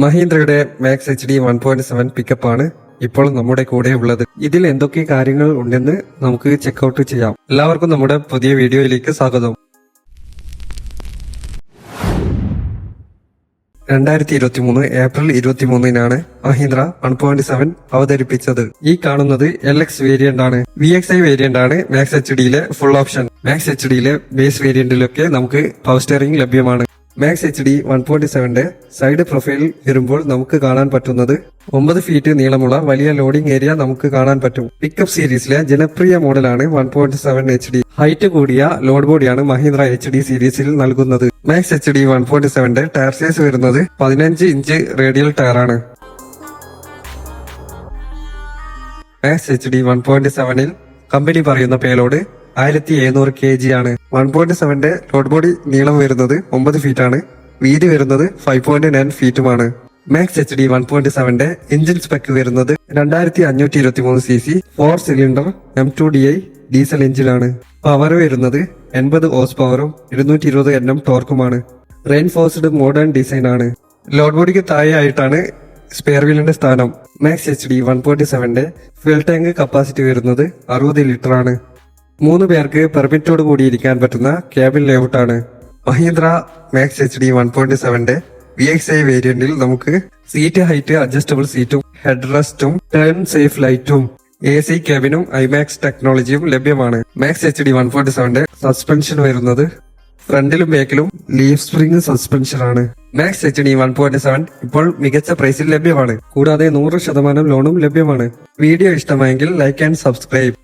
മഹീന്ദ്രയുടെ max HD 1.7 പിക്കപ്പാണ് ഇപ്പോൾ നമ്മുടെ കൂടെ ഉള്ളത്. ഇതിൽ എന്തൊക്കെ കാര്യങ്ങൾ ഉണ്ടെന്ന് നമുക്ക് ചെക്കൗട്ട് ചെയ്യാം. എല്ലാവർക്കും നമ്മുടെ പുതിയ വീഡിയോയിലേക്ക് സ്വാഗതം. 2023 ഏപ്രിൽ 23 മഹീന്ദ്ര 1.7 അവതരിപ്പിച്ചത്. ഈ കാണുന്നത് LX വേരിയന്റ് ആണ്. VXI വേരിയന്റ് ആണ് മാക്സ് HDയിലെ ഫുൾ ഓപ്ഷൻ. മാക്സ് HDയിലെ ബേസ് വേരിയന്റിലൊക്കെ നമുക്ക് പവർ സ്റ്റിയറിംഗ് ലഭ്യമാണ്. മാക്സ് HD 1.7 സൈഡ് പ്രൊഫൈൽ വരുമ്പോൾ നമുക്ക് കാണാൻ പറ്റുന്നത് 9 ഫീറ്റ് നീളമുള്ള വലിയ ലോഡിംഗ് ഏരിയ നമുക്ക് കാണാൻ പറ്റും. പിക്കപ്പ് സീരീസിലെ ജനപ്രിയ മോഡലാണ് 1.7 HD. ഹൈറ്റ് കൂടിയ ലോഡ് ബോഡിയാണ് മഹീന്ദ്ര HD സീരീസിൽ നൽകുന്നത്. മാക്സ് HD 1.7 ടയർ സൈസ് വരുന്നത് 15 ഇഞ്ച് റേഡിയൽ ടയറാണ്. മാക്സ് HD 1.7 കമ്പനി പറയുന്ന പേലോഡ് 1700 kg ആണ്. 1.7 ലോഡ് ബോഡി നീളം വരുന്നത് 9 ഫീറ്റ് ആണ്. വീതി വരുന്നത് 5.9 ഫീറ്റുമാണ്. മാക്സ് HD 1.7 എഞ്ചിൻ സ്പെക് വരുന്നത് 2523 cc 4 സിലിണ്ടർ M2DI ഡീസൽ എഞ്ചിനാണ്. പവർ വരുന്നത് 80 ഹോഴ്സ് പവറും 220 Nm ടോർക്കുമാണ്. റെയിൻഫോഴ്സ്ഡ് മോഡേൺ ഡിസൈൻ ആണ്. ലോഡ് ബോഡിക്ക് താഴെ ആയിട്ടാണ് സ്പെയർ വീലിന്റെ സ്ഥാനം. Max HD 1.7 fuel tank capacity വരുന്നത് 60 ലിറ്റർ ആണ്. 3 പേർക്ക് പെർമിറ്റോട് കൂടി ഇരിക്കാൻ പറ്റുന്ന ക്യാബിൻ ലേഔട്ട് ആണ്. മഹീന്ദ്ര മാക്സ് HD 1.7 VXI വേരിയന്റിൽ നമുക്ക് സീറ്റ് ഹൈറ്റ് അഡ്ജസ്റ്റബിൾ സീറ്റും ഹെഡ് റെസ്റ്റും ടേൺ സേഫ് ലൈറ്റും AC ക്യാബിനും IMAX ടെക്നോളജിയും ലഭ്യമാണ്. മാക്സ് HD 1.7 സസ്പെൻഷൻ വരുന്നത് ഫ്രണ്ടിലും ബാക്കിലും ലീഫ് സ്പ്രിംഗ് സസ്പെൻഷൻ ആണ്. മാക്സ് HD 1.7 ഇപ്പോൾ മികച്ച പ്രൈസിൽ ലഭ്യമാണ്. കൂടാതെ 100% ലോണും ലഭ്യമാണ്. വീഡിയോ ഇഷ്ടമായെങ്കിൽ ലൈക്ക് ആൻഡ് സബ്സ്ക്രൈബ്.